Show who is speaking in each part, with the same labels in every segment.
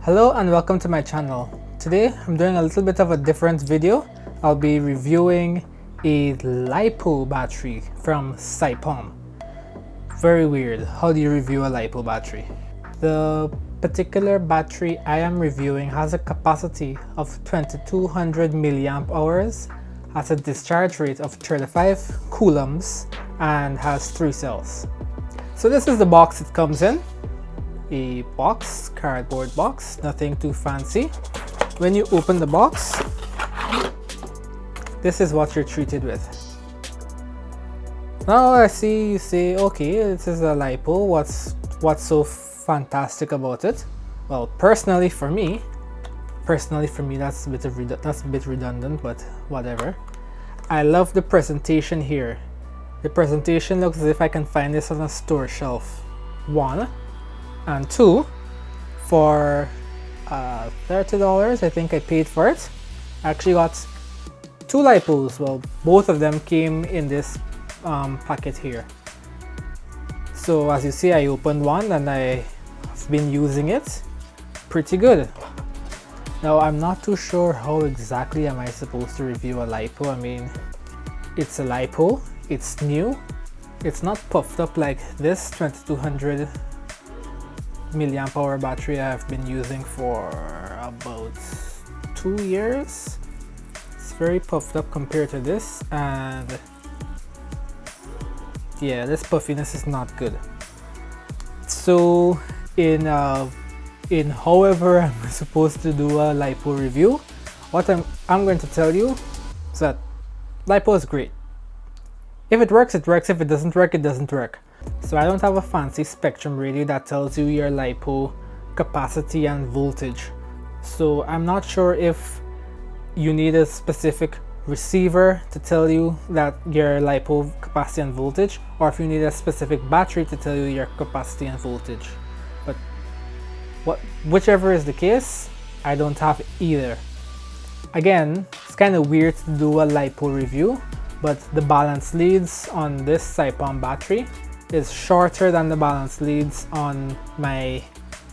Speaker 1: Hello and welcome to my channel. Today I'm doing a little bit of a different video. I'll be reviewing a LiPo battery from Sypom. Very weird. How do you review a LiPo battery? The particular battery I am reviewing has a capacity of 2200 milliamp hours, has a discharge rate of 35 coulombs, and has 3 cells. So this is the box it comes in. A box, cardboard box, nothing too fancy. When you open the box, this is what you're treated with. Now I see you say, okay, this is a LiPo, what's so fantastic about it? Well, personally for me, that's a bit redundant, but whatever. I love the presentation here. The presentation looks as if I can find this on a store shelf. 1 and 2, for $30 I think I paid for it. I actually got 2 LiPos. Well, both of them came in this packet here. So as you see, I opened one and I have been using it pretty good. Now I'm not too sure how exactly am I supposed to review a LiPo. I mean, it's a LiPo, it's new, it's not puffed up like this 2200 milliamp hour battery I've been using for about 2 years. It's very puffed up compared to this, and yeah, this puffiness is not good. So in however I'm supposed to do a LiPo review, what I'm going to tell you is that LiPo is great. If it works, it works. If it doesn't work, it doesn't work. So I don't have a fancy spectrum radio that tells you your LiPo capacity and voltage. So I'm not sure if you need a specific receiver to tell you that your LiPo capacity and voltage, or if you need a specific battery to tell you your capacity and voltage. But whichever is the case, I don't have either. Again, it's kind of weird to do a LiPo review, but the balance leads on this Sypom battery is shorter than the balance leads on my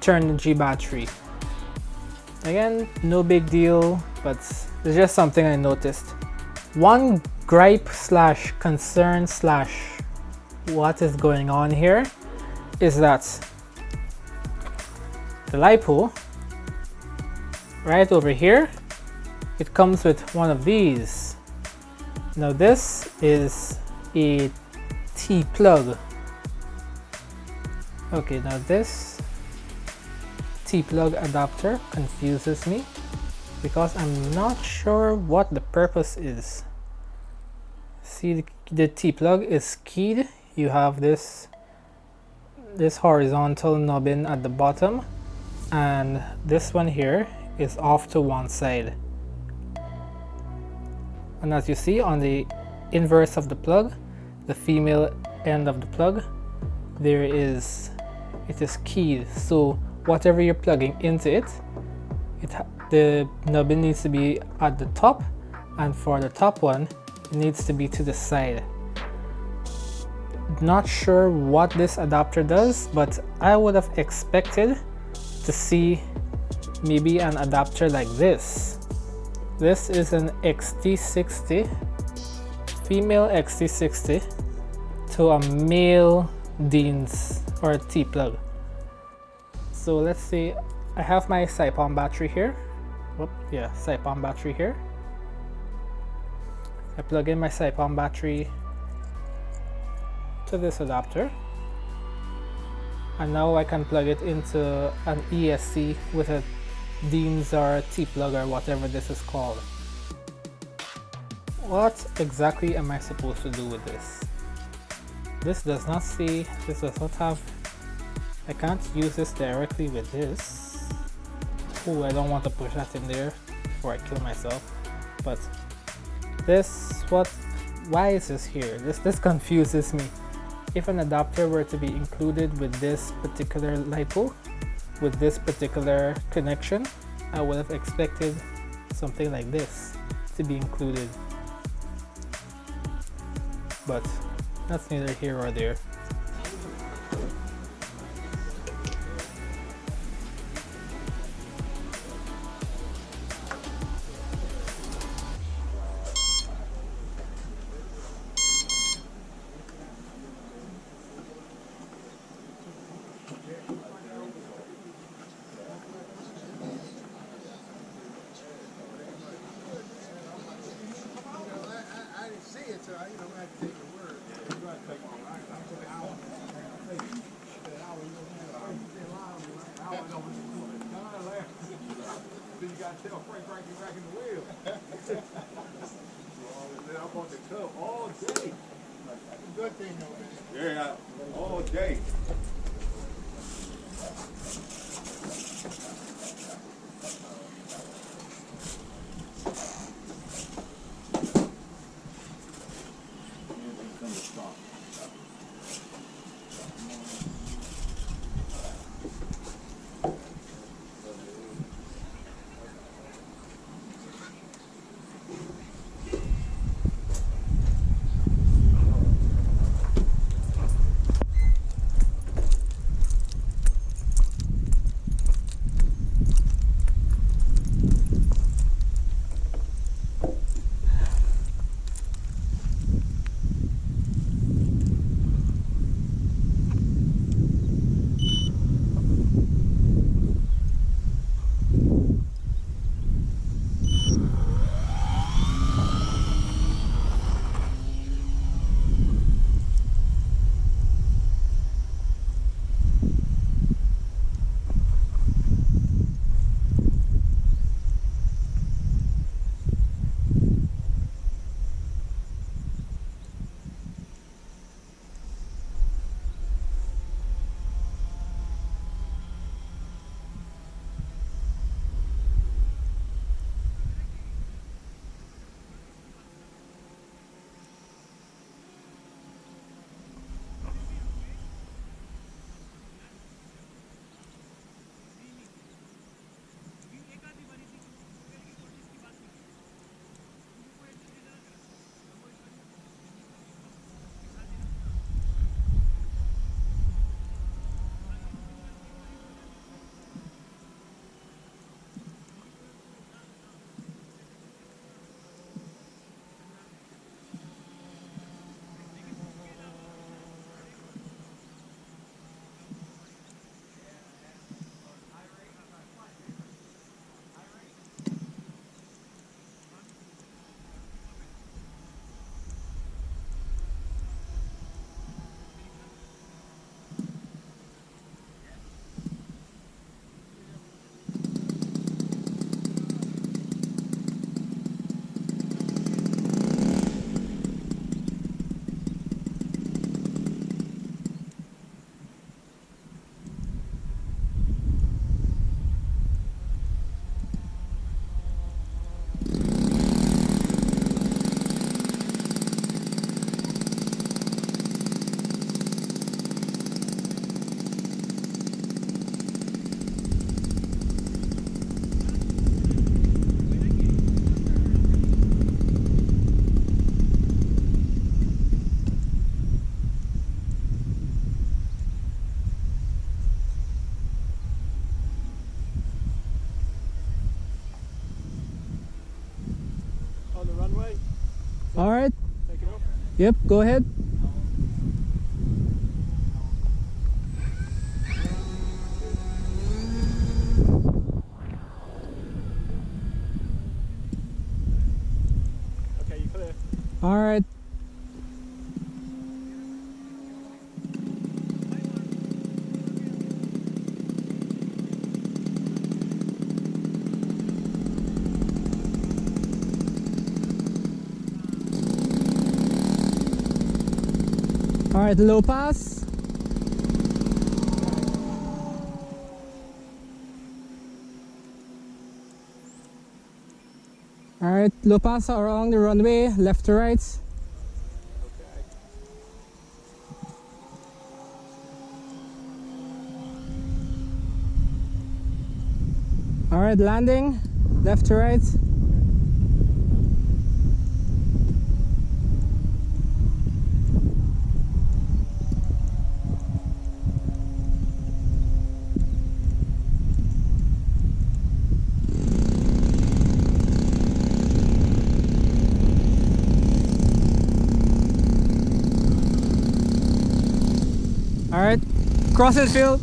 Speaker 1: Turn-G battery. Again, no big deal, but it's just something I noticed. One gripe slash concern slash what is going on here is that the LiPo right over here, it comes with one of these. Now this is a T-plug. Okay, now this T-plug adapter confuses me because I'm not sure what the purpose is. See, the T-plug is keyed. You have this horizontal nubbin at the bottom, and this one here is off to one side. And as you see on the inverse of the plug, the female end of the plug, it is keyed. So whatever you're plugging into it, the nubbin needs to be at the top, and for the top one, it needs to be to the side. Not sure what this adapter does, but I would have expected to see maybe an adapter like this. This is an XT60, female XT60 to a male Dean's or T-plug. So let's see, I have my Sypom battery here. Sypom battery here. I plug in my Sypom battery to this adapter, and now I can plug it into an ESC with a Dean's or T-plug or whatever this is called. What exactly am I supposed to do with this? This does not have, I can't use this directly with this. Oh, I don't want to push that in there before I kill myself. But why is this here? This confuses me. If an adapter were to be included with this particular LiPo, with this particular connection, I would have expected something like this to be included. But that's neither here or there.
Speaker 2: tell Frank get back in the wheel. I'm on the cup all day. That's a good thing, though, man. Yeah, all day.
Speaker 1: All right.
Speaker 2: Take it up.
Speaker 1: Yep, go ahead.
Speaker 2: Okay, you clear.
Speaker 1: All right. All right, low pass. All right, low pass along the runway, left to right.
Speaker 2: Okay.
Speaker 1: All right, landing, left to right. All right, crossing field.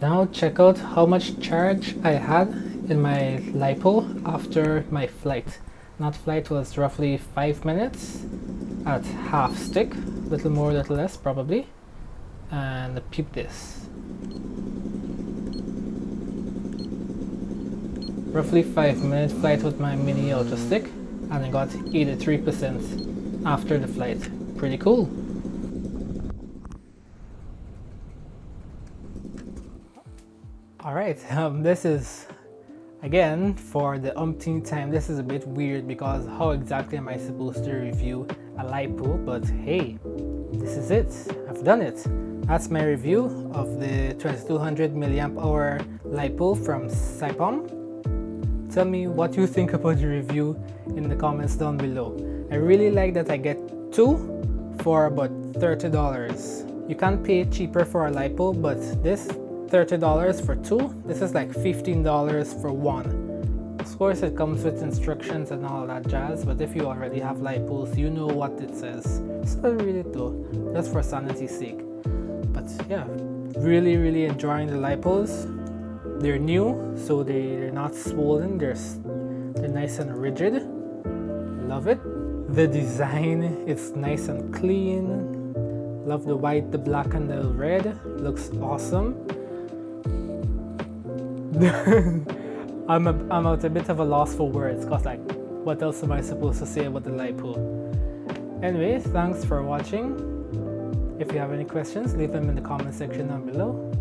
Speaker 1: Now check out how much charge I had in my LiPo after my flight. That flight was roughly 5 minutes at half stick, little more, little less probably. And peep this. Roughly 5 minute flight with my mini auto stick, and I got 83% after the flight. Pretty cool. Alright, this is, again, for the umpteenth time, this is a bit weird because how exactly am I supposed to review a LiPo? But hey, this is it. I've done it. That's my review of the 2200 milliamp hour LiPo from Sypom. Tell me what you think about the review in the comments down below. I really like that I get two for about $30. You can't pay cheaper for a LiPo, but this $30 for two, this is like $15 for one. Of course it comes with instructions and all that jazz, but if you already have LiPos, you know what it says. So I really do, just for sanity's sake. But yeah, really enjoying the LiPos. They're new, so they're not swollen, they're nice and rigid. Love it. The design, it's nice and clean. Love the white, the black, and the red. Looks awesome. I'm at a bit of a loss for words, cause like, what else am I supposed to say about the LiPo? Anyway, thanks for watching. If you have any questions, leave them in the comment section down below.